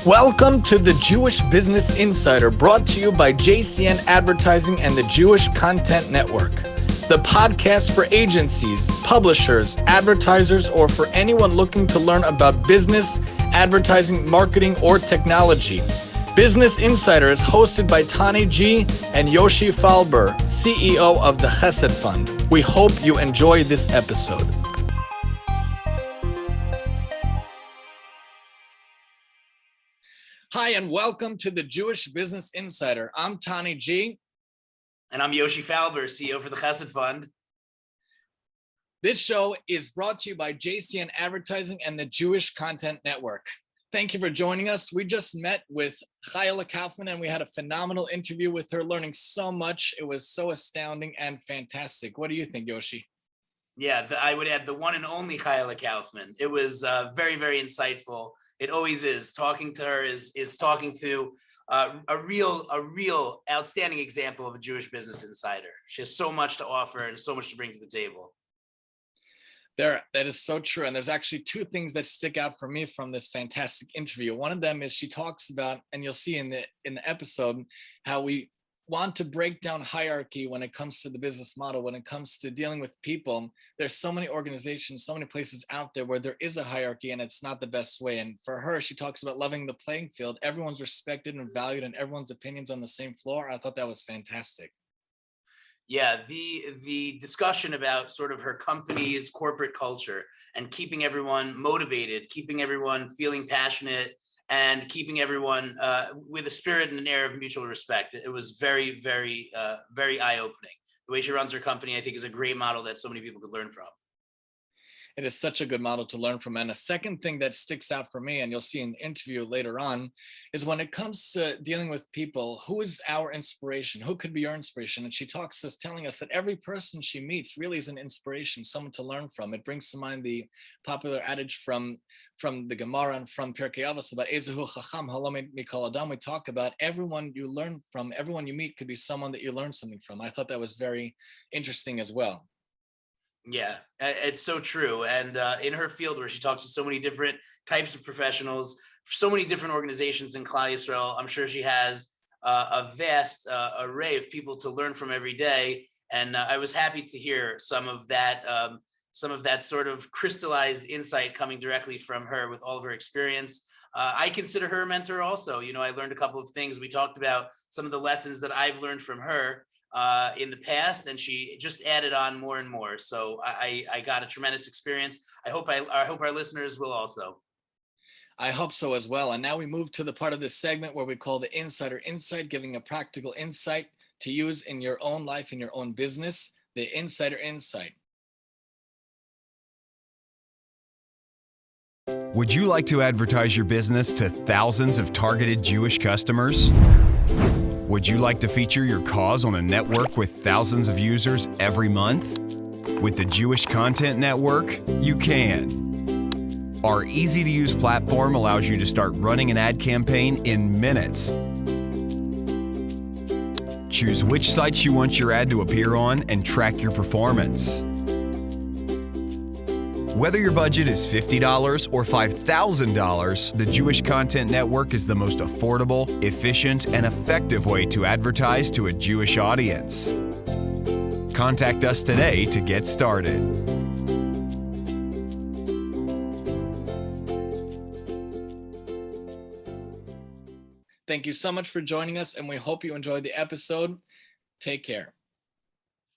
Welcome to the Jewish Business Insider, brought to you by JCN Advertising and the Jewish Content Network. The podcast for agencies, publishers, advertisers, or for anyone looking to learn about business, advertising, marketing, or technology. Business Insider is hosted by Tani G and Yoshi Falber, CEO of the Chesed Fund. We hope you enjoy this episode. Hi, and welcome to the Jewish Business Insider. I'm Tani G. And I'm Yoshi Falber, CEO for the Chesed Fund. This show is brought to you by JCN Advertising and the Jewish Content Network. Thank you for joining us. We just met with Chayale Kaufman, and we had a phenomenal interview with her, learning so much. It was so astounding and fantastic. What do you think, Yoshi? Yeah, I would add the one and only Chayale Kaufman. It was very, very insightful. It always is. Talking to her is talking to a real outstanding example of a Jewish business insider. She has so much to offer and so much to bring to the table. That is so true. And there's actually two things that stick out for me from this fantastic interview. One of them is she talks about, and you'll see in the episode, how we want to break down hierarchy when it comes to the business model, when it comes to dealing with people. There's so many organizations, so many places out there where there is a hierarchy and it's not the best way. And for her, she talks about loving the playing field. Everyone's respected and valued and everyone's opinions on the same floor. I thought that was fantastic. Yeah, the discussion about sort of her company's corporate culture and keeping everyone motivated, keeping everyone feeling passionate, and keeping everyone with a spirit and an air of mutual respect. It was very, very, very eye-opening. The way she runs her company, I think, is a great model that so many people could learn from. It is such a good model to learn from. And a second thing that sticks out for me, and you'll see in the interview later on, is when it comes to dealing with people, who is our inspiration? Who could be your inspiration? And she talks to us, telling us that every person she meets really is an inspiration, someone to learn from. It brings to mind the popular adage from the Gemara and from Pirkei Avos about Ezehu Chacham Halom Mikol Adam. We talk about everyone you learn from, everyone you meet could be someone that you learn something from. I thought that was very interesting as well. Yeah, it's so true. And in her field, where she talks to so many different types of professionals, so many different organizations in Klal Yisrael, I'm sure she has a vast array of people to learn from every day. And I was happy to hear some of that sort of crystallized insight coming directly from her with all of her experience. I consider her a mentor also. You know, I learned a couple of things. We talked about some of the lessons that I've learned from her in the past, and she just added on more and more. So I got a tremendous experience. I hope our listeners will also. I hope so as well. And now we move to the part of this segment where we call the Insider Insight, giving a practical insight to use in your own life, in your own business, the Insider Insight. Would you like to advertise your business to thousands of targeted Jewish customers? Would you like to feature your cause on a network with thousands of users every month? With the Jewish Content Network, you can. Our easy-to-use platform allows you to start running an ad campaign in minutes. Choose which sites you want your ad to appear on and track your performance. Whether your budget is $50 or $5,000, the Jewish Content Network is the most affordable, efficient, and effective way to advertise to a Jewish audience. Contact us today to get started. Thank you so much for joining us, and we hope you enjoyed the episode. Take care.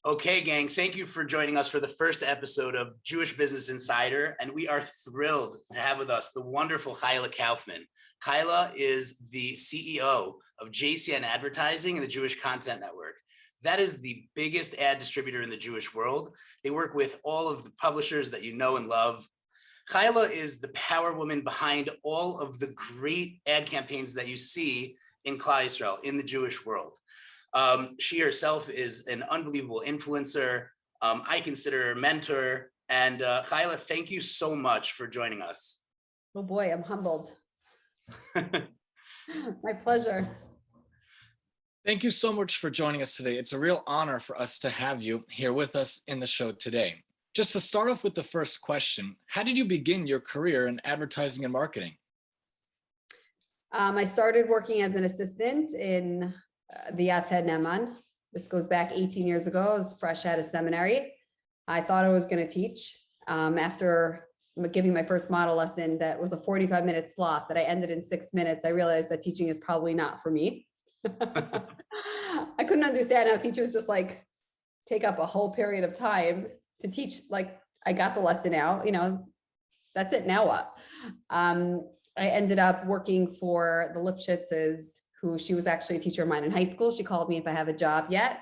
Okay, gang, thank you for joining us for the first episode of Jewish Business Insider, and we are thrilled to have with us the wonderful Chayale Kaufman. Chayale is the CEO of JCN Advertising and the Jewish Content Network. That is the biggest ad distributor in the Jewish world. They work with all of the publishers that you know and love. Chayale is the power woman behind all of the great ad campaigns that you see in Klal Yisrael, in the Jewish world. She herself is an unbelievable influencer. I consider her a mentor. And Chayale, thank you so much for joining us. Oh boy, I'm humbled. My pleasure. Thank you so much for joining us today. It's a real honor for us to have you here with us in the show today. Just to start off with the first question, how did you begin your career in advertising and marketing? I started working as an assistant in the Yated Neman. This goes back 18 years ago. I was fresh out of seminary. I thought I was going to teach. After giving my first model lesson, that was a 45-minute slot that I ended in 6 minutes, I realized that teaching is probably not for me. I couldn't understand how teachers just like take up a whole period of time to teach. Like, I got the lesson out, that's it. Now what? I ended up working for the Lipschitzes, who she was actually a teacher of mine in high school. She called me if I have a job yet.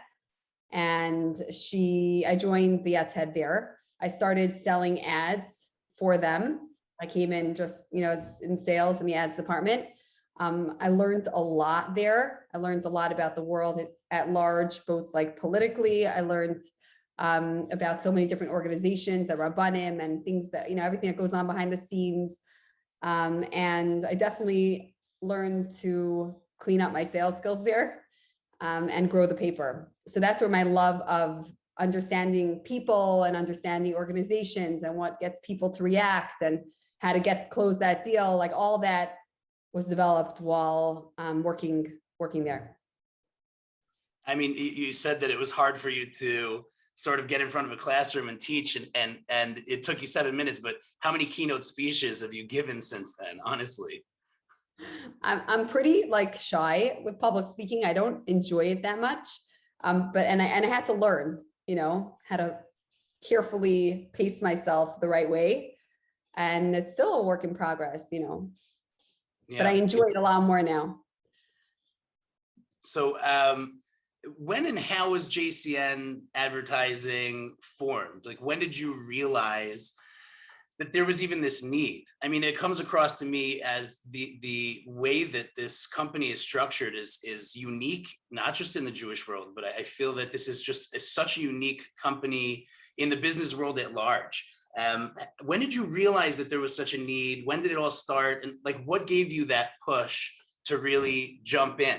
And I joined the ads head there. I started selling ads for them. I came in just, in sales in the ads department. I learned a lot there. I learned a lot about the world at large, both like politically. I learned about so many different organizations that Rabbanim and things that, everything that goes on behind the scenes. And I definitely learned to clean up my sales skills there and grow the paper. So that's where my love of understanding people and understanding organizations and what gets people to react and how to close that deal, like all that was developed while working there. I mean, you said that it was hard for you to sort of get in front of a classroom and teach, and it took you 7 minutes, but how many keynote speeches have you given since then, honestly? I'm pretty like shy with public speaking. I don't enjoy it that much. But I had to learn, how to carefully pace myself the right way. And it's still a work in progress, Yeah. But I enjoy it a lot more now. So when and how was JCN Advertising formed? Like, when did you realize that there was even this need? I mean, it comes across to me as the way that this company is structured is unique, not just in the Jewish world, but I feel that this is just such a unique company in the business world at large. When did you realize that there was such a need? When did it all start? And like, what gave you that push to really jump in?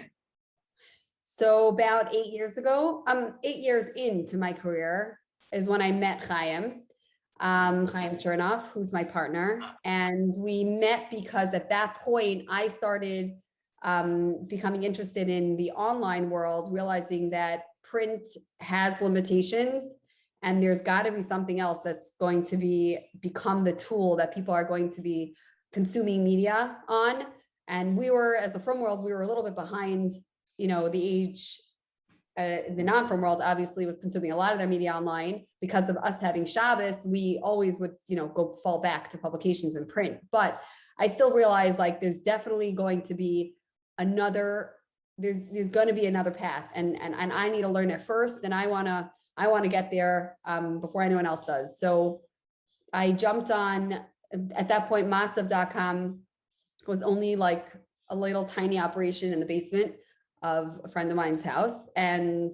So about 8 years ago, 8 years into my career is when I met Chaim Chernoff, who's my partner. And we met because at that point I started becoming interested in the online world, realizing that print has limitations and there's got to be something else that's going to become the tool that people are going to be consuming media on. And we were, as the firm world, we were a little bit behind, the age. The non-firm world obviously was consuming a lot of their media online. Because of us having Shabbos, we always would, go fall back to publications and print. But I still realize like there's definitely going to be there's going to be another path, and I need to learn it first, and I want to get there before anyone else does. So I jumped on. At that point, matzav.com was only like a little tiny operation in the basement of a friend of mine's house. And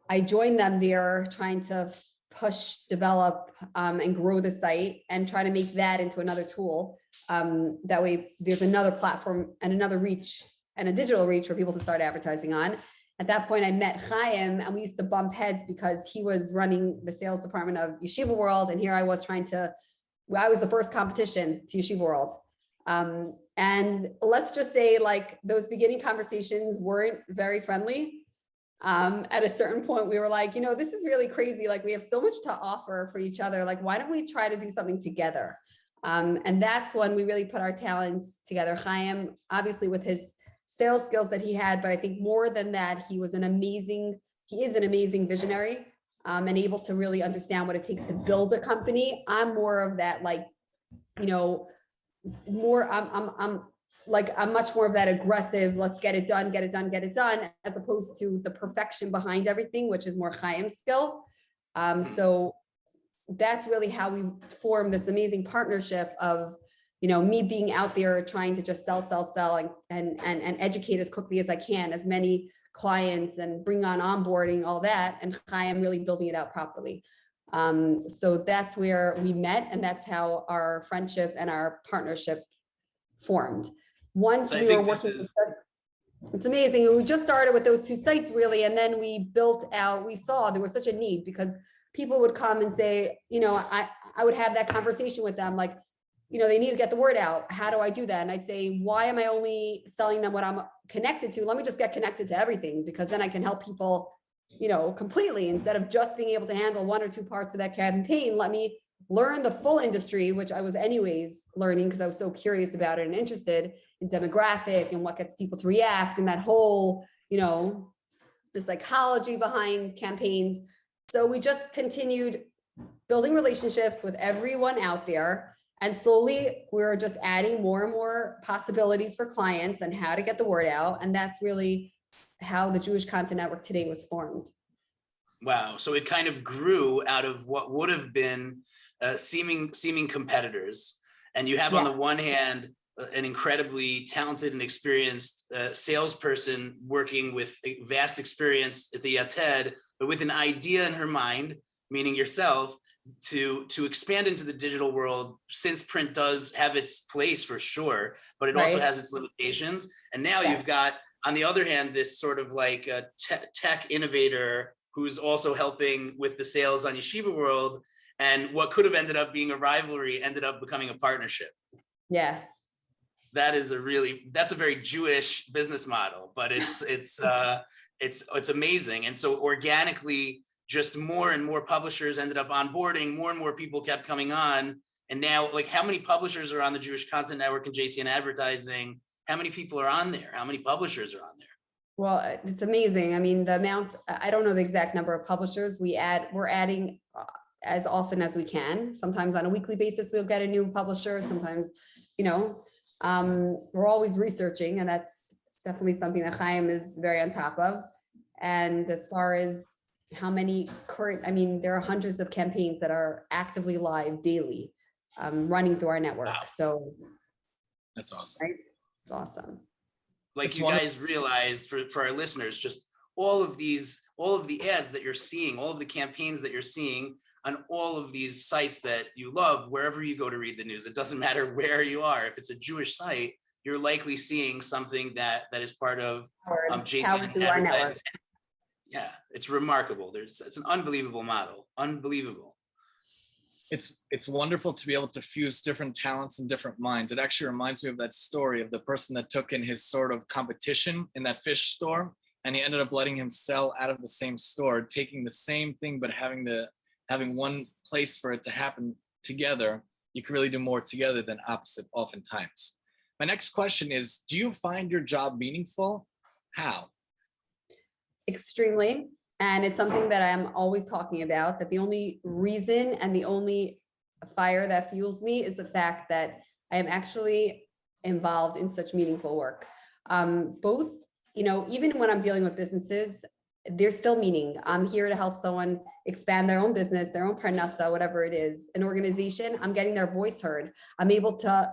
I joined them there trying to push, develop, and grow the site and try to make that into another tool. That way there's another platform and another reach and a digital reach for people to start advertising on. At that point I met Chaim and we used to bump heads because he was running the sales department of Yeshiva World. And here I was I was the first competition to Yeshiva World. And let's just say like those beginning conversations weren't very friendly. At a certain point, we were like, this is really crazy. Like we have so much to offer for each other. Like, why don't we try to do something together? And that's when we really put our talents together. Chaim, obviously with his sales skills that he had, but I think more than that, he is an amazing visionary, and able to really understand what it takes to build a company. I'm more of that, like, I'm much more of that aggressive, let's get it done, as opposed to the perfection behind everything, which is more Chaim's skill. So that's really how we formed this amazing partnership of, me being out there trying to just sell and educate as quickly as I can, as many clients and bring on onboarding, all that, and Chaim really building it out properly. So that's where we met, and that's how our friendship and our partnership formed. Once we were working, it's amazing. We just started with those two sites really, and then we built out, we saw there was such a need because people would come and say, I would have that conversation with them like, they need to get the word out. How do I do that? And I'd say, why am I only selling them what I'm connected to? Let me just get connected to everything, because then I can help people, completely, instead of just being able to handle one or two parts of that campaign. Let me learn the full industry, which I was anyways learning because I was so curious about it and interested in demographic and what gets people to react and that whole, the psychology behind campaigns. So we just continued building relationships with everyone out there. And slowly we're just adding more and more possibilities for clients and how to get the word out. And that's really how the Jewish Content Network today was formed. Wow. So it kind of grew out of what would have been seeming competitors. And you have on the one hand, an incredibly talented and experienced salesperson working with a vast experience at the Yated, but with an idea in her mind, meaning yourself, to expand into the digital world, since print does have its place for sure, but it also has its limitations. And now you've got, on the other hand, this sort of like a tech innovator who's also helping with the sales on Yeshiva World. And what could have ended up being a rivalry ended up becoming a partnership. Yeah. That's a very Jewish business model, but it's amazing. And so organically, just more and more publishers ended up onboarding, more and more people kept coming on. And now, like, how many publishers are on the Jewish Content Network and JCN Advertising? How many people are on there? How many publishers are on there? Well, it's amazing. I mean, the amount, I don't know the exact number of publishers we're adding as often as we can. Sometimes on a weekly basis, we'll get a new publisher. Sometimes, we're always researching, and that's definitely something that Chaim is very on top of. And as far as how many there are hundreds of campaigns that are actively live daily, running through our network. Wow. So that's awesome. Right? It's awesome. Like it's you guys realize, for our listeners, just all of the ads that you're seeing, all of the campaigns that you're seeing on all of these sites that you love, wherever you go to read the news, it doesn't matter where you are. If it's a Jewish site, you're likely seeing something that is part of JCN Advertising. Yeah, it's remarkable. It's an unbelievable model. Unbelievable. It's wonderful to be able to fuse different talents and different minds. It actually reminds me of that story of the person that took in his sort of competition in that fish store, and he ended up letting him sell out of the same store, taking the same thing, but having one place for it to happen together. You can really do more together than opposite oftentimes. My next question is, do you find your job meaningful? How? Extremely. And it's something that I'm always talking about, that the only reason and the only fire that fuels me is the fact that I am actually involved in such meaningful work. Both, even when I'm dealing with businesses, there's still meaning. I'm here to help someone expand their own business, their own parnassa, whatever it is. An organization, I'm getting their voice heard. I'm able to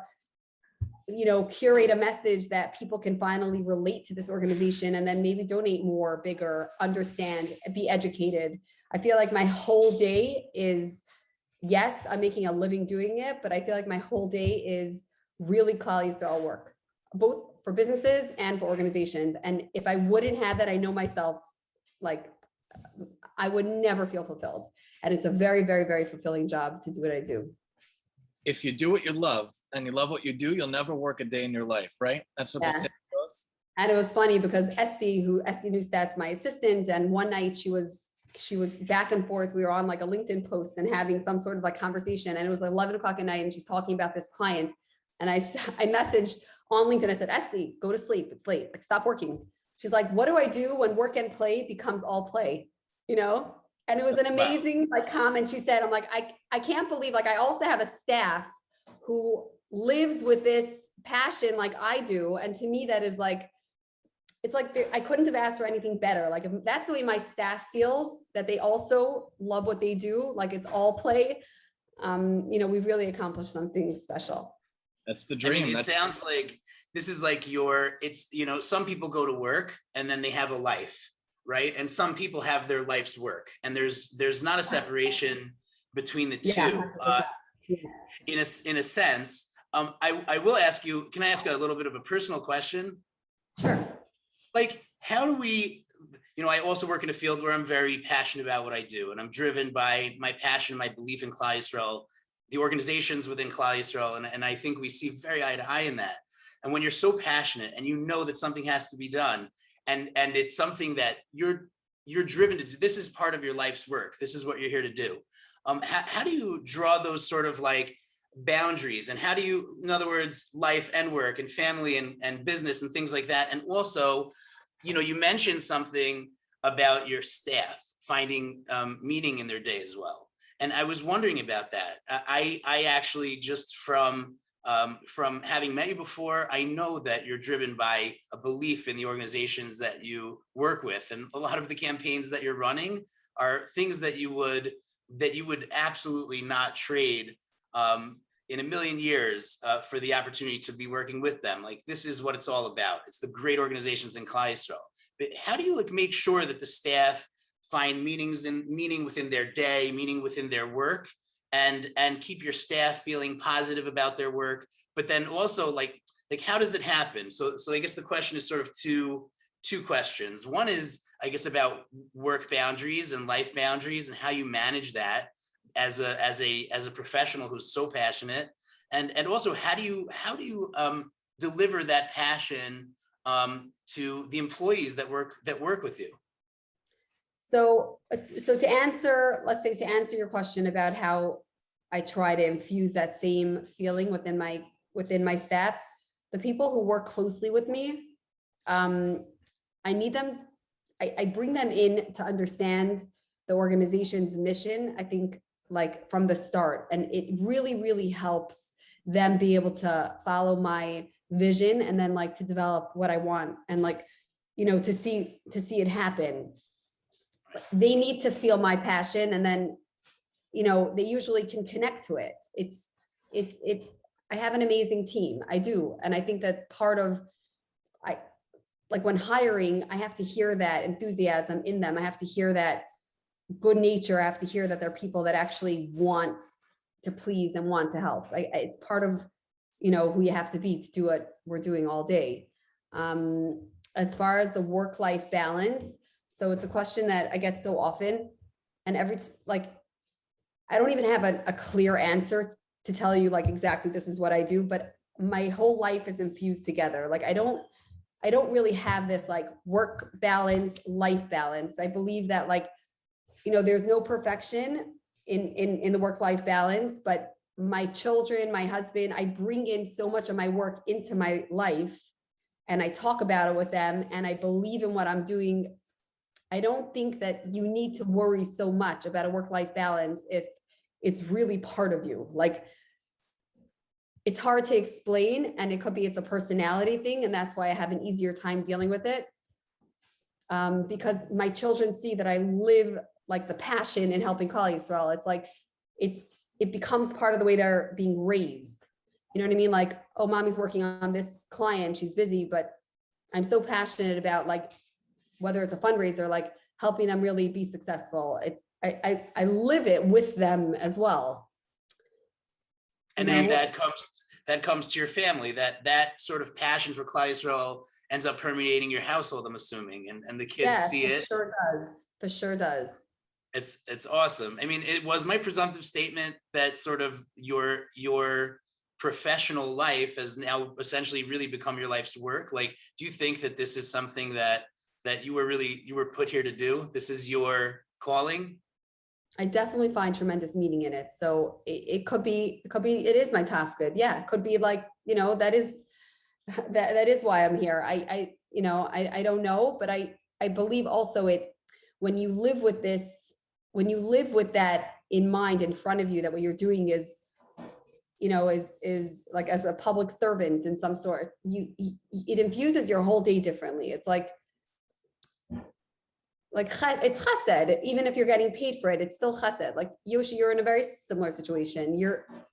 curate a message that people can finally relate to this organization and then maybe donate more, bigger, understand, be educated. I feel like my whole day is, yes, I'm making a living doing it, but I feel like my whole day is really Klal Yisrael work, both for businesses and for organizations. And if I wouldn't have that, I know myself, like, I would never feel fulfilled. And it's a very, very, very fulfilling job to do what I do. If you do what you love and you love what you do, you'll never work a day in your life, right? That's what the saying goes. And it was funny because Esty Neustat's my assistant, and one night she was back and forth. We were on like a LinkedIn post and having some sort of like conversation, and it was like 11 o'clock at night, and she's talking about this client. And I messaged on LinkedIn, I said, Esty, go to sleep. It's late. Like, stop working. She's like, what do I do when work and play becomes all play? And it was an amazing comment. She said, I'm like, I can't believe, I also have a staff who lives with this passion like I do. And to me, that is it's like, I couldn't have asked for anything better. Like, if that's the way my staff feels, that they also love what they do, like it's all play. We've really accomplished something special. That's the dream. I mean, it sounds like this is like some people go to work and then they have a life, right? And some people have their life's work, and there's not a separation between the two. In a sense, I will ask you, can I ask a little bit of a personal question? Sure. Like, how do we, I also work in a field where I'm very passionate about what I do, and I'm driven by my passion, my belief in Klal Yisrael the organizations within Klal Yisrael, and I think we see very eye to eye in that. And when you're so passionate and you know that something has to be done, and it's something that you're driven to do, this is part of your life's work, this is what you're here to do. How do you draw those sort of like boundaries, and how do you, in other words, life and work and family and business and things like that? And also, you mentioned something about your staff finding meaning in their day as well. And I was wondering about that. I actually, just from having met you before, I know that you're driven by a belief in the organizations that you work with, and a lot of the campaigns that you're running are things that you would absolutely not trade in a million years for the opportunity to be working with them. Like, this is what it's all about. It's the great organizations in Klal Yisrael. But how do you make sure that the staff find meaning within their day, meaning within their work, and keep your staff feeling positive about their work? But then also, like how does it happen? So I guess the question is sort of two questions. One is, I guess, about work boundaries and life boundaries, and how you manage that as a professional who's so passionate, and also how do you deliver that passion to the employees that work with you? So to answer your question about how I try to infuse that same feeling within my staff, the people who work closely with me, I need them, I bring them in to understand the organization's mission, I think, like from the start. And it really, really helps them be able to follow my vision, and then like to develop what I want, and like, to see it happen. They need to feel my passion, and then, they usually can connect to it. I have an amazing team. I do. And I think that part of, like when hiring, I have to hear that enthusiasm in them. I have to hear that good nature. I have to hear that they're people that actually want to please and want to help. It's part of, who you have to be to do what we're doing all day. As far as the work-life balance, so it's a question that I get so often, and I don't even have a clear answer to tell you like exactly this is what I do, but my whole life is infused together. Like I don't really have this like work balance, life balance. I believe that there's no perfection in the work-life balance, but my children, my husband, I bring in so much of my work into my life, and I talk about it with them, and I believe in what I'm doing. I don't think that you need to worry so much about a work-life balance if it's really part of you. Like, it's hard to explain, and it's a personality thing, and that's why I have an easier time dealing with it. Because my children see that I live like the passion in helping Klal Yisrael. It's like, it becomes part of the way they're being raised. You know what I mean? Like, oh, mommy's working on this client, she's busy, but I'm so passionate about like, whether it's a fundraiser, like helping them really be successful. I live it with them as well. And then that comes to your family, that sort of passion for Klal Yisrael ends up permeating your household, I'm assuming, and the kids see it. Sure does. For sure does. It's awesome. I mean, it was my presumptive statement that sort of your professional life has now essentially really become your life's work. Like, do you think that this is something that you were put here to do? This is your calling? I definitely find tremendous meaning in it. So it could be, it is my tafkid. Yeah. It could be like, that is why I'm here. I don't know, but I believe also when you live with that in mind in front of you, that what you're doing is like as a public servant in some sort, it infuses your whole day differently. It's like it's chesed. Even if you're getting paid for it, it's still chesed. Like Yoshi, you're in a very similar situation.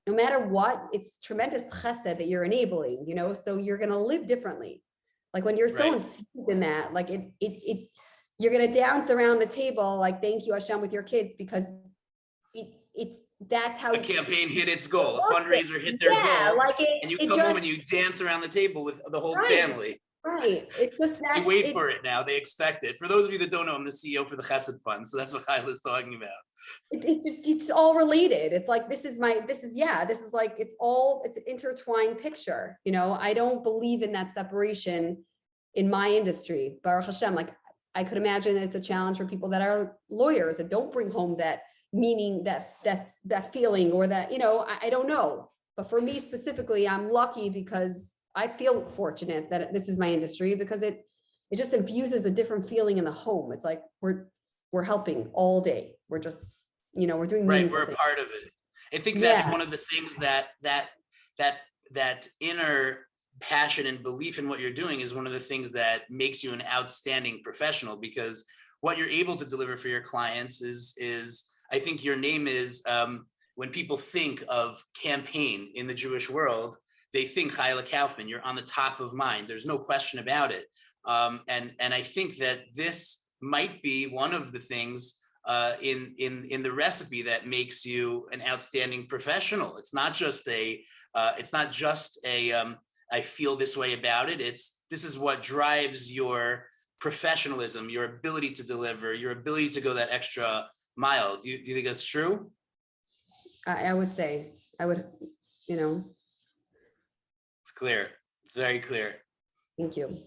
No matter what, it's tremendous chesed that you're enabling, so you're going to live differently. Like when you're so infused in that, like you're going to dance around the table, like, thank you Hashem, with your kids, because that's how a campaign hit its goal. A fundraiser hit their goal. And you come home and you dance around the table with the whole family. Right. It's just that they wait for it now. They expect it. For those of you that don't know, I'm the CEO for the Chesed Fund. So that's what Chayale is talking about. It's all related. It's like, this is like, it's an intertwined picture. I don't believe in that separation in my industry. Baruch Hashem, like I could imagine it's a challenge for people that are lawyers that don't bring home that meaning, that feeling, or that, I don't know. But for me specifically, I'm lucky because I feel fortunate that this is my industry, because it just infuses a different feeling in the home. It's like we're helping all day. We're just, we're doing right. We're a things. part of it. I think that's one of the things that inner passion and belief in what you're doing is one of the things that makes you an outstanding professional, because what you're able to deliver for your clients is I think your name is, when people think of campaign in the Jewish world, they think Chayale Kaufman. You're on the top of mind. There's no question about it. And I think that this might be one of the things in the recipe that makes you an outstanding professional. It's not just I feel this way about it. This is what drives your professionalism, your ability to deliver, your ability to go that extra mile. Do you think that's true? I would say, It's clear. It's very clear. Thank you.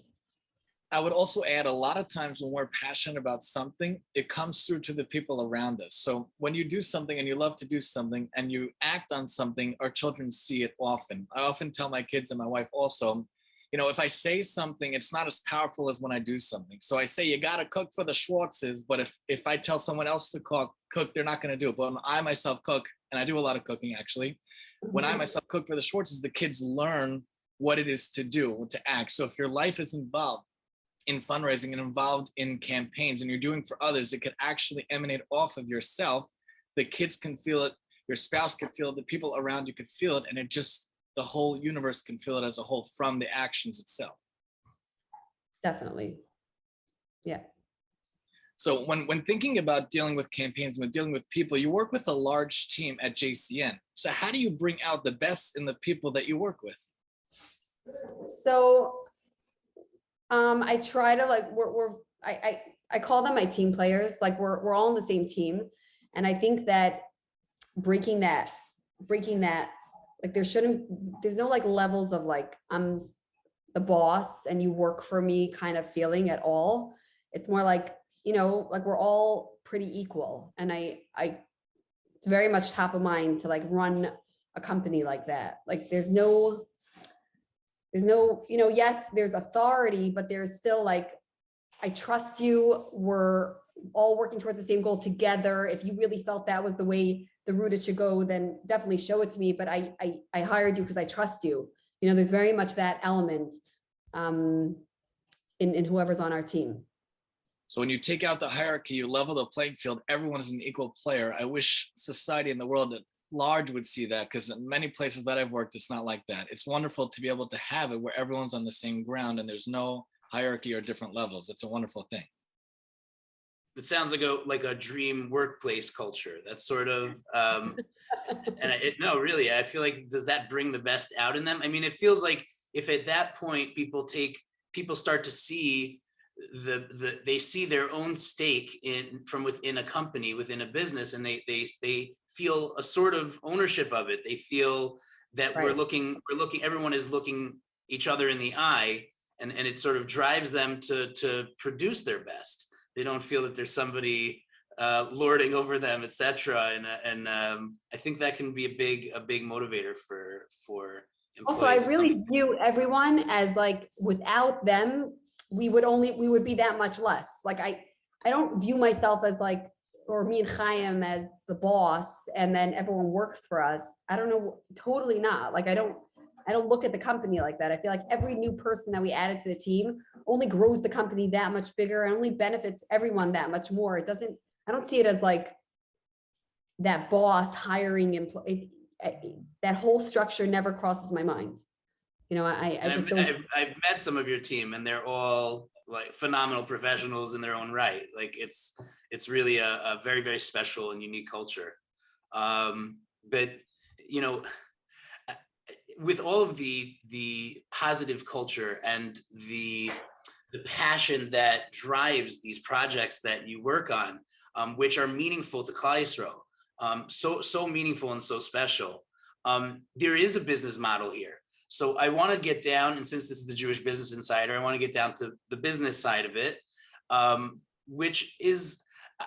I would also add, a lot of times when we're passionate about something, it comes through to the people around us. So when you do something and you love to do something and you act on something, our children see it often. I often tell my kids and my wife also, if I say something, it's not as powerful as when I do something. So I say, you got to cook for the Schwartzes, but if I tell someone else to cook, they're not going to do it. But when I myself cook, and I do a lot of cooking actually, when I myself cook for the Schwartzes, the kids learn what it is to do, to act. So if your life is involved in fundraising and involved in campaigns and you're doing for others, it could actually emanate off of yourself. The kids can feel it, your spouse can feel it, the people around you can feel it, and the whole universe can feel it as a whole from the actions itself. Definitely. Yeah. So when thinking about dealing with campaigns, when dealing with people, you work with a large team at JCN. So how do you bring out the best in the people that you work with? So I try to I call them my team players. Like we're all on the same team. And I think that breaking that, like there's no like levels of like, I'm the boss and you work for me kind of feeling at all. It's more like, like we're all pretty equal. And it's very much top of mind to like run a company like that. Like there's no, yes, there's authority, but there's still like, I trust you. We're all working towards the same goal together. If you really felt that was the route it should go, then definitely show it to me. But I hired you because I trust you. There's very much that element in whoever's on our team. So when you take out the hierarchy, you level the playing field, everyone is an equal player. I wish society and the world at large would see that, because in many places that I've worked, it's not like that. It's wonderful to be able to have it where everyone's on the same ground and there's no hierarchy or different levels. It's a wonderful thing. It sounds like a dream workplace culture. That's sort of, no, really, I feel like, does that bring the best out in them? I mean, it feels like if at that point people start to see they see their own stake from within a company, within a business, and they feel a sort of ownership of it. They feel that right. everyone is looking each other in the eye, and it sort of drives them to produce their best. They don't feel that there's somebody lording over them, etc. And I think that can be a big motivator for employees. Also, I really view everyone as like, without them, we would be that much less. Like I don't view myself as like, or me and Chaim as the boss, and then everyone works for us. I don't know, totally not. Like I don't look at the company like that. I feel like every new person that we added to the team only grows the company that much bigger and only benefits everyone that much more. I don't see it as like that boss hiring employee. That whole structure never crosses my mind. I've met some of your team, and they're all like phenomenal professionals in their own right. Like it's really a very, very special and unique culture. But with all of the positive culture and the passion that drives these projects that you work on, which are meaningful to Klal Yisrael, so meaningful and so special. There is a business model here. So I want to get down, and since this is the Jewish Business Insider, I want to get down to the business side of it, which is,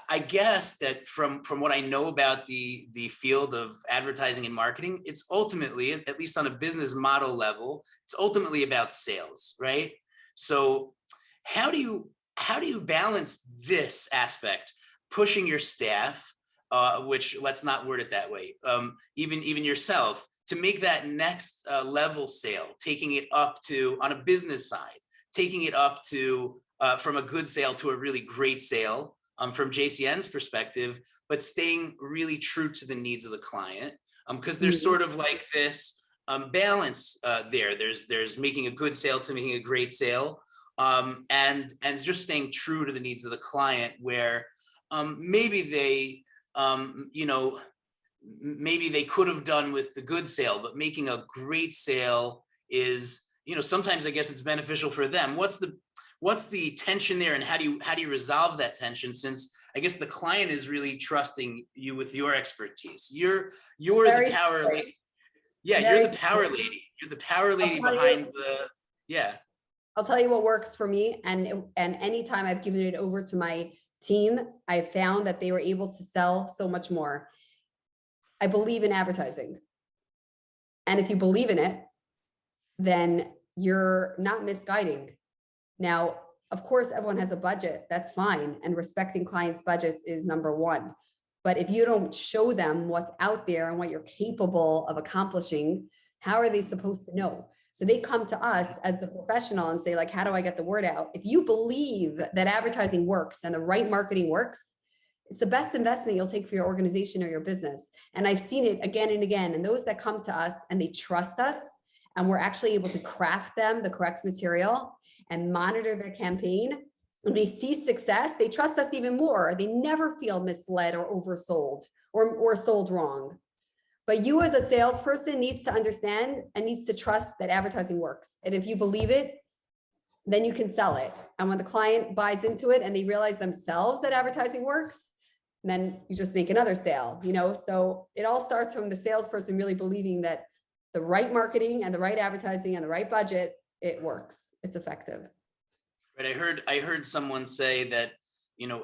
I guess that from what I know about the field of advertising and marketing, it's ultimately, at least on a business model level, it's ultimately about sales, right? So how do you balance this aspect, pushing your staff, which, let's not word it that way, even yourself, to make that next level sale, taking it up to, on a business side, taking it up to from a good sale to a really great sale, from JCN's perspective, but staying really true to the needs of the client, because there's sort of like this balance there. There's making a good sale to making a great sale, and just staying true to the needs of the client, where maybe they maybe they could have done with the good sale, but making a great sale is, sometimes I guess it's beneficial for them. What's the tension there, and how do you resolve that tension, since I guess the client is really trusting you with your expertise? You're the power lady. Yeah, you're the power lady. You're the power lady behind I'll tell you what works for me, and anytime I've given it over to my team, I've found that they were able to sell so much more. I believe in advertising. And if you believe in it, then you're not misguiding. Now, of course, everyone has a budget, that's fine. And respecting clients' budgets is number one. But if you don't show them what's out there and what you're capable of accomplishing, how are they supposed to know? So they come to us as the professional and say, like, how do I get the word out? If you believe that advertising works and the right marketing works, it's the best investment you'll take for your organization or your business. And I've seen it again and again. And those that come to us and they trust us, and we're actually able to craft them the correct material and monitor their campaign, and they see success, they trust us even more. They never feel misled or oversold or sold wrong. But you as a salesperson needs to understand and needs to trust that advertising works. And if you believe it, then you can sell it. And when the client buys into it and they realize themselves that advertising works, then you just make another sale, So it all starts from the salesperson really believing that the right marketing and the right advertising and the right budget, it works. It's effective. Right. I heard someone say that,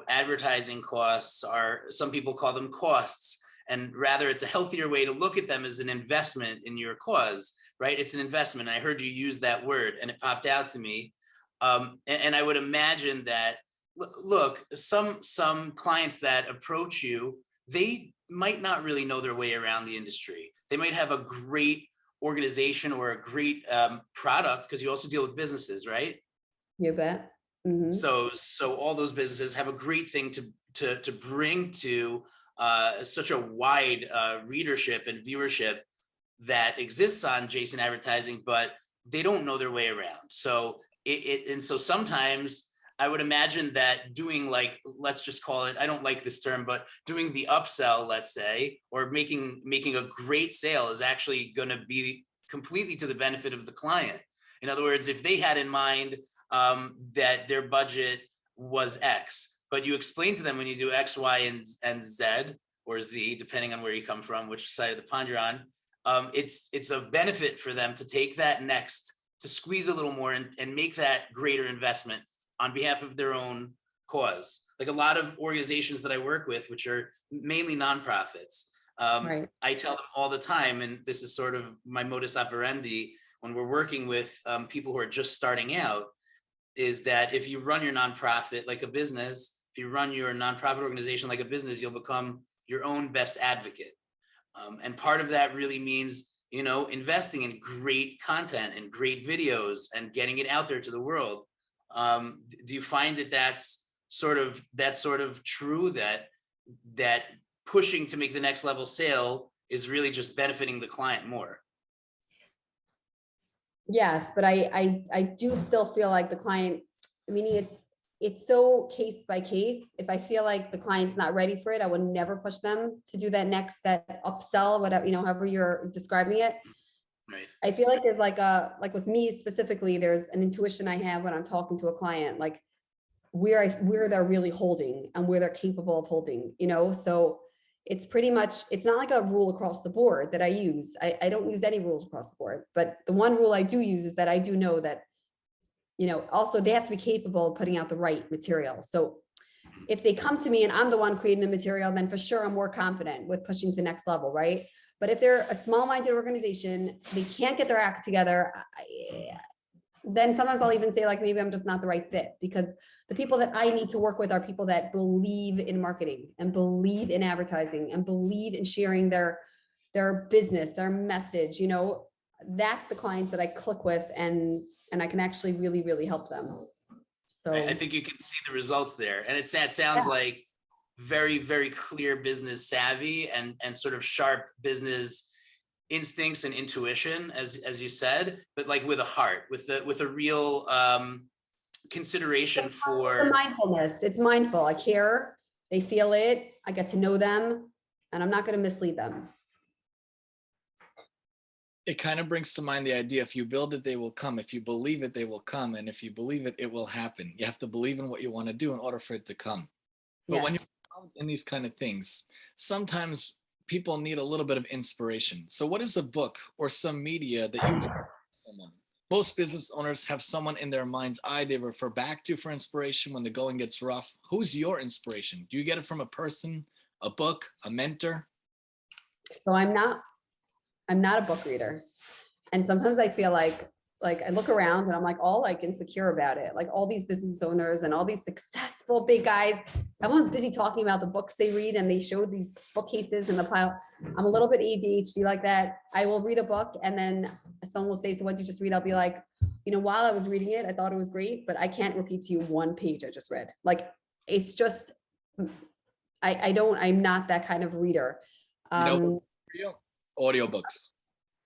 advertising costs are, some people call them costs, and rather it's a healthier way to look at them as an investment in your cause, right? It's an investment. I heard you use that word and it popped out to me. And I would imagine that, look, some clients that approach you, they might not really know their way around the industry. They might have a great organization or a great product, because you also deal with businesses, right? You bet. Mm-hmm. So all those businesses have a great thing to bring to such a wide readership and viewership that exists on JCN Advertising, but they don't know their way around. So and so sometimes I would imagine that doing, like, let's just call it, I don't like this term, but doing the upsell, let's say, or making a great sale is actually going to be completely to the benefit of the client. In other words, if they had in mind that their budget was X, but you explain to them when you do X, Y, and Z, or Z, depending on where you come from, which side of the pond you're on, it's a benefit for them to take that next, to squeeze a little more and make that greater investment on behalf of their own cause. Like a lot of organizations that I work with, which are mainly nonprofits, Right. I tell them all the time, and this is sort of my modus operandi when we're working with people who are just starting out, is that if you run your nonprofit like a business, if you run your nonprofit organization like a business, you'll become your own best advocate. And part of that really means, investing in great content and great videos and getting it out there to the world. Do you find that that's sort of true, that pushing to make the next level sale is really just benefiting the client more? Yes, but I do still feel like the client, it's so case by case. If I feel like the client's not ready for it, I would never push them to do that upsell, whatever, however you're describing it. Right. I feel like there's like with me specifically, there's an intuition I have when I'm talking to a client. Like, where they're really holding and where they're capable of holding, you know? So it's pretty much, it's not like a rule across the board that I use. I don't use any rules across the board, but the one rule I do use is that I do know that, you know, also they have to be capable of putting out the right material. So if they come to me and I'm the one creating the material, then for sure I'm more confident with pushing to the next level, right? But if they're a small-minded organization, they can't get their act together, then sometimes I'll even say like, maybe I'm just not the right fit, because the people that I need to work with are people that believe in marketing and believe in advertising and believe in sharing their business, their message, you know, that's the clients that I click with and I can actually really, really help them. So I think you can see the results there. And it sounds like very, very clear business savvy and sort of sharp business instincts and intuition, as you said, but like with a heart, with a real consideration for mindfulness. It's mindful. I care. They feel it. I get to know them, and I'm not going to mislead them. It kind of brings to mind the idea, if you build it, they will come. If you believe it, they will come. And if you believe it, it will happen. You have to believe in what you want to do in order for it to come. But when you're in these kind of things, sometimes people need a little bit of inspiration. So what is a book or some media that you someone? Most business owners have someone in their mind's eye they refer back to for inspiration when the going gets rough. Who's your inspiration? Do you get it from a person, a book, a mentor? So I'm not a book reader. And sometimes I feel like I look around and I'm like all like insecure about it. Like all these business owners and all these successful big guys, everyone's busy talking about the books they read and they show these bookcases in the pile. I'm a little bit ADHD like that. I will read a book and then someone will say, so what did you just read? I'll be like, you know, while I was reading it, I thought it was great, but I can't repeat to you one page I just read. Like, it's just, I'm not that kind of reader. Audiobooks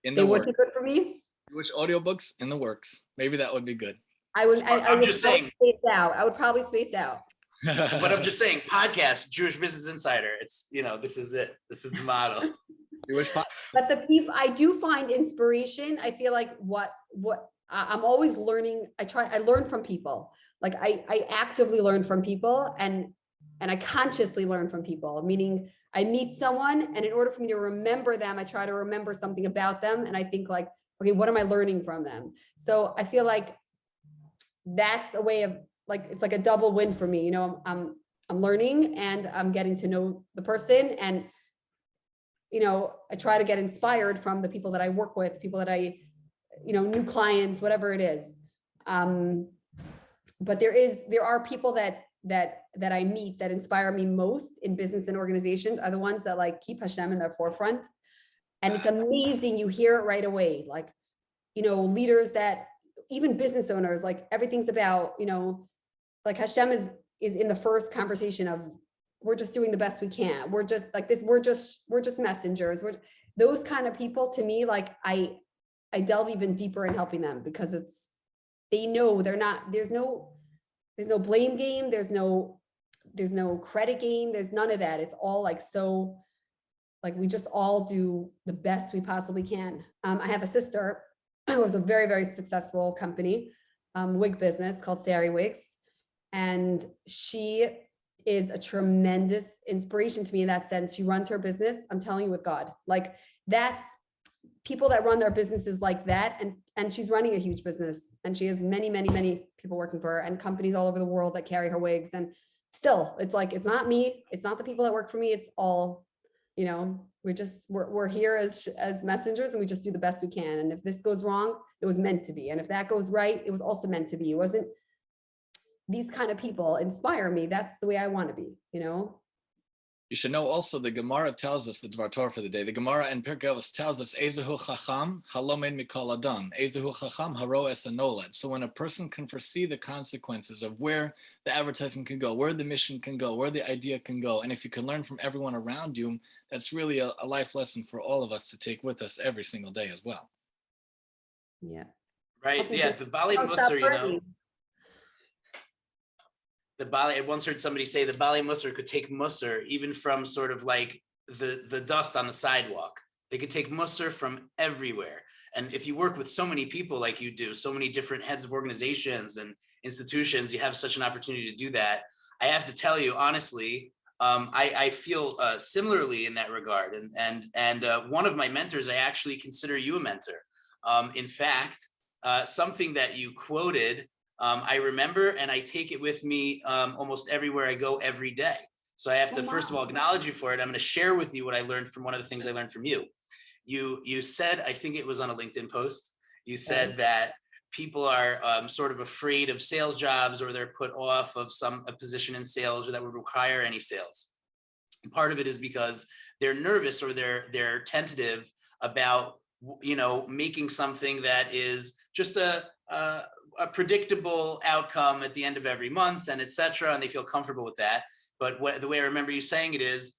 in They the would works. be good for me. Which audiobooks in the works? Maybe that would be good. I would just saying. Space out. I would probably space out. But I'm just saying, podcast, Jewish Business Insider. It's, you know, this is it. This is the motto. But the people, I do find inspiration. I feel like what I'm always learning. I learn from people. Like I actively learn from people and I consciously learn from people, meaning I meet someone and in order for me to remember them, I try to remember something about them. And I think like, okay, what am I learning from them? So I feel like that's a way of like, it's like a double win for me. You know, I'm learning and I'm getting to know the person. And, you know, I try to get inspired from the people that I work with, people that I, you know, new clients, whatever it is. But there are people that I meet that inspire me most in business and organizations are the ones that like keep Hashem in their forefront. And it's amazing. You hear it right away. Like, you know, leaders that even business owners, like everything's about, you know, like Hashem is in the first conversation of, we're just doing the best we can. We're just like this. We're just messengers. Those kind of people to me, like I delve even deeper in helping them because they know they're not, there's no blame game. There's no credit game. There's none of that. It's all like, so like, we just all do the best we possibly can. I have a sister who has a very, very successful company, wig business called Sari Wigs. And she is a tremendous inspiration to me in that sense. She runs her business, I'm telling you, with God. Like that's people that run their businesses like that. And she's running a huge business and she has many, many, many people working for her and companies all over the world that carry her wigs. And still, it's like, it's not me. It's not the people that work for me. It's all, you know, we're here as messengers and we just do the best we can. And if this goes wrong, it was meant to be. And if that goes right, it was also meant to be. It wasn't, these kind of people inspire me. That's the way I want to be, you know? You should know also the Gemara tells us the Dvar Torah for the day. The Gemara in Pirkei Avos tells us, Ezehu chacham halomed mikol adam, Ezehu chacham haro es hanoled. So when a person can foresee the consequences of where the advertising can go, where the mission can go, where the idea can go, and if you can learn from everyone around you, that's really a life lesson for all of us to take with us every single day as well. Yeah. Right. Yeah. The Bali Musar, you know. I once heard somebody say the Bali Musar could take Musar even from sort of like the dust on the sidewalk. They could take Musar from everywhere. And if you work with so many people like you do, so many different heads of organizations and institutions, you have such an opportunity to do that. I have to tell you, honestly, I feel similarly in that regard. And one of my mentors, I actually consider you a mentor. In fact, something that you quoted, I remember, and I take it with me almost everywhere I go every day. So I have to, first of all, acknowledge you for it. I'm going to share with you what I learned from one of the things I learned from you. You said, I think it was on a LinkedIn post, you said that people are sort of afraid of sales jobs, or they're put off of a position in sales, or that would require any sales. And part of it is because they're nervous, or they're tentative about, making something that is just a predictable outcome at the end of every month, and et cetera, and they feel comfortable with that. But the way I remember you saying it is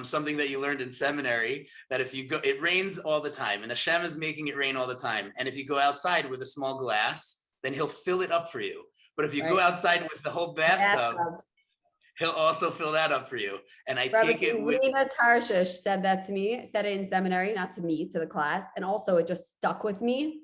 something that you learned in seminary, that if you go, it rains all the time, and Hashem is making it rain all the time. And if you go outside with a small glass, then he'll fill it up for you. But if you go outside with the whole bathtub, he'll also fill that up for you. And I take it with Rena Tarshish said that to me, said it in seminary, not to me, to the class. And also it just stuck with me.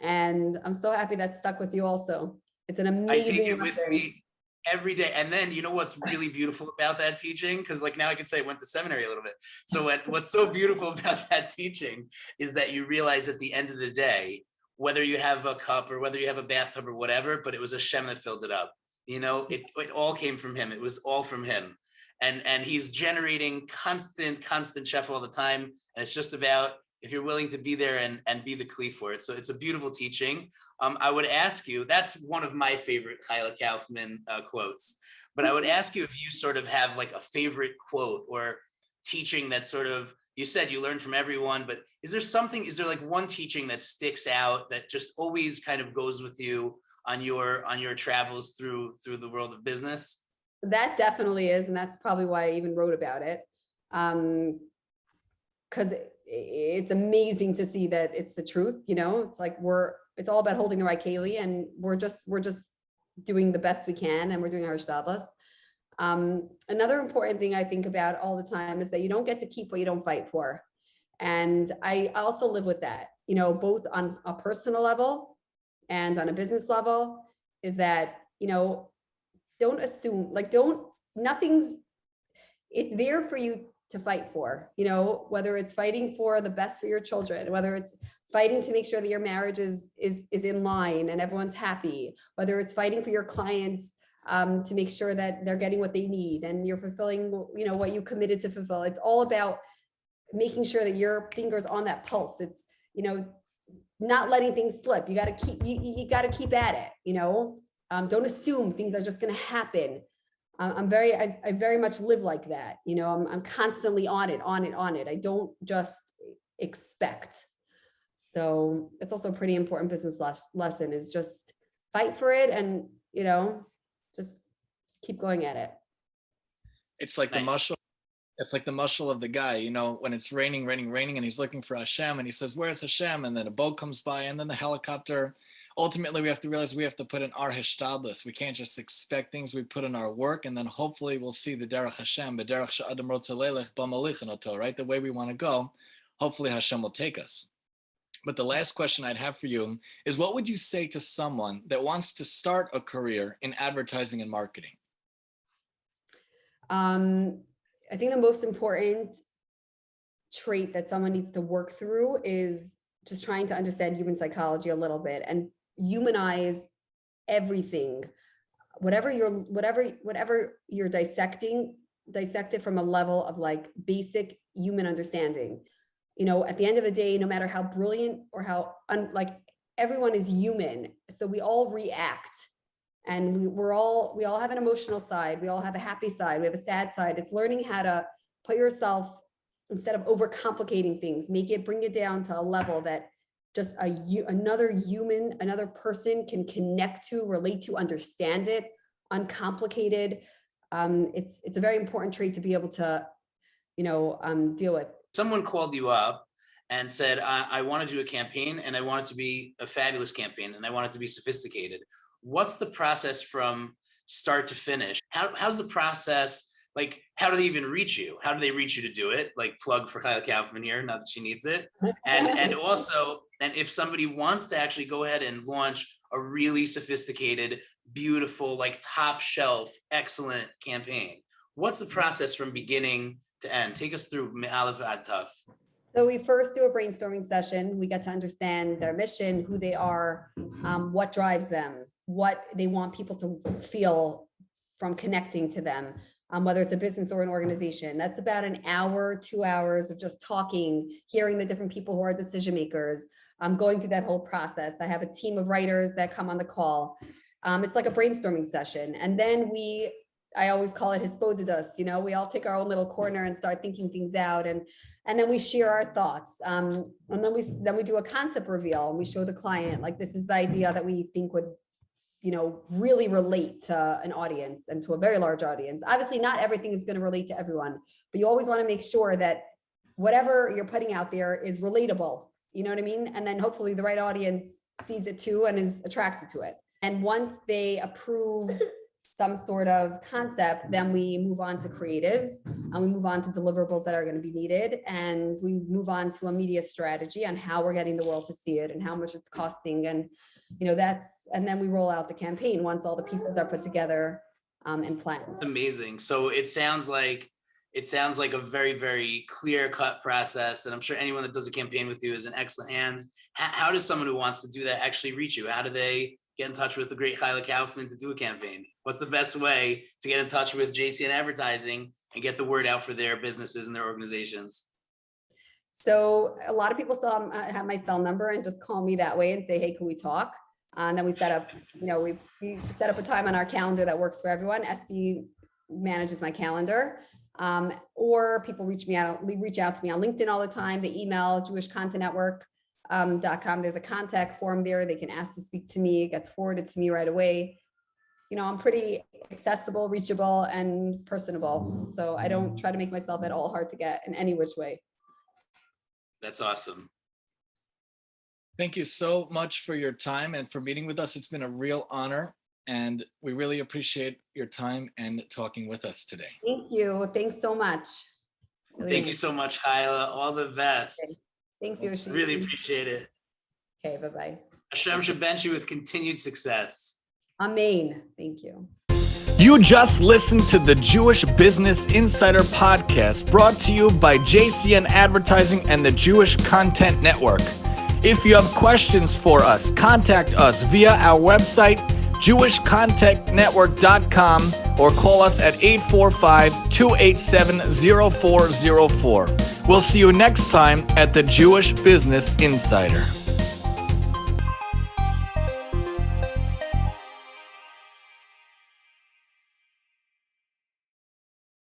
And I'm so happy that stuck with you also. It's an amazing I take it lesson. with me every day. And then, you know what's really beautiful about that teaching? Because like now I can say I went to seminary a little bit. So what's so beautiful about that teaching is that you realize at the end of the day, whether you have a cup or whether you have a bathtub or whatever, but it was Hashem that filled it up. It all came from him. It was all from him. And he's generating constant chef all the time. And it's just about, if you're willing to be there and be the kli for it. So it's a beautiful teaching. I would ask you, that's one of my favorite Chayale Kaufman quotes, but I would ask you if you sort of have like a favorite quote or teaching that sort of, you said you learned from everyone, but is there like one teaching that sticks out that just always kind of goes with you on your travels through the world of business? That definitely is. And that's probably why I even wrote about it. Because it's amazing to see that it's the truth. It's like it's all about holding the right keli, and we're just doing the best we can, and we're doing our shtadlus. Another important thing I think about all the time is that you don't get to keep what you don't fight for. And I also live with that, both on a personal level and on a business level, is that, don't assume, it's there for you to fight for, whether it's fighting for the best for your children, whether it's fighting to make sure that your marriage is in line and everyone's happy, whether it's fighting for your clients to make sure that they're getting what they need and you're fulfilling, what you committed to fulfill. It's all about making sure that your finger's on that pulse. It's, not letting things slip. You got to keep at it, don't assume things are just going to happen. I very much live like that. I'm constantly on it. I don't just expect. So it's also a pretty important business lesson, is just fight for it and, just keep going at it. It's like the muscle. It's like the muscle of the guy, when it's raining, and he's looking for Hashem, and he says, "Where's Hashem?" And then a boat comes by, and then the helicopter. Ultimately, we have to realize we have to put in our hishtadlus. We can't just expect things. We put in our work, and then hopefully we'll see the derech Hashem, the derech she'adam rotze lelech b'malichin oto, right? The way we want to go. Hopefully Hashem will take us. But the last question I'd have for you is, what would you say to someone that wants to start a career in advertising and marketing? I think the most important trait that someone needs to work through is just trying to understand human psychology a little bit and humanize everything. Whatever you're dissecting, dissect it from a level of like basic human understanding. At the end of the day, no matter how brilliant or how everyone is human, so we all react, and we all have an emotional side. We all have a happy side. We have a sad side. It's learning how to put yourself, instead of overcomplicating things, bring it down to a level that just another human, another person can connect to, relate to, understand it, uncomplicated. It's a very important trait to be able to, deal with. Someone called you up and said, I want to do a campaign, and I want it to be a fabulous campaign, and I want it to be sophisticated. What's the process from start to finish? How's the process like, how do they even reach you? How do they reach you to do it? Like, plug for Chayale Kaufman here, not that she needs it. And also, and if somebody wants to actually go ahead and launch a really sophisticated, beautiful, like top shelf, excellent campaign, what's the process from beginning to end? Take us through Aleph Ad Taf. So we first do a brainstorming session. We get to understand their mission, who they are, what drives them, what they want people to feel from connecting to them, whether it's a business or an organization. That's about an hour, 2 hours of just talking, hearing the different people who are decision makers, going through that whole process. I have a team of writers that come on the call. It's like a brainstorming session. And then I always call it hispodidus, we all take our own little corner and start thinking things out. And then we share our thoughts. And then we do a concept reveal and we show the client, like, this is the idea that we think would, really relate to an audience and to a very large audience. Obviously, not everything is going to relate to everyone, but you always want to make sure that whatever you're putting out there is relatable. You know what I mean? And then hopefully the right audience sees it too and is attracted to it. And once they approve some sort of concept, then we move on to creatives and we move on to deliverables that are going to be needed. And we move on to a media strategy on how we're getting the world to see it and how much it's costing. And, and then we roll out the campaign once all the pieces are put together and planned. It's amazing. So it sounds like a very, very clear cut process. And I'm sure anyone that does a campaign with you is in excellent hands. How does someone who wants to do that actually reach you? How do they get in touch with the great Chayale Kaufman to do a campaign? What's the best way to get in touch with JCN Advertising and get the word out for their businesses and their organizations? So a lot of people still have my cell number and just call me that way and say, hey, can we talk? And then we set up, we set up a time on our calendar that works for everyone. SD manages my calendar. Or people reach out to me on LinkedIn all the time. They email jewishcontentnetwork.com. There's a contact form there. They can ask to speak to me. It gets forwarded to me right away. I'm pretty accessible, reachable, and personable. So I don't try to make myself at all hard to get in any which way. That's awesome. Thank you so much for your time and for meeting with us. It's been a real honor, and we really appreciate your time and talking with us today. Thank you. Thanks so much. Thank you so much, Chayale. All the best. Okay. Thanks, Yoshi. Really appreciate it. Okay, bye-bye. Hashem Shabench you with continued success. Amen. Thank you. You just listened to the Jewish Business Insider podcast, brought to you by JCN Advertising and the Jewish Content Network. If you have questions for us, contact us via our website, jewishcontentnetwork.com, or call us at 845-287-0404. We'll see you next time at the Jewish Business Insider.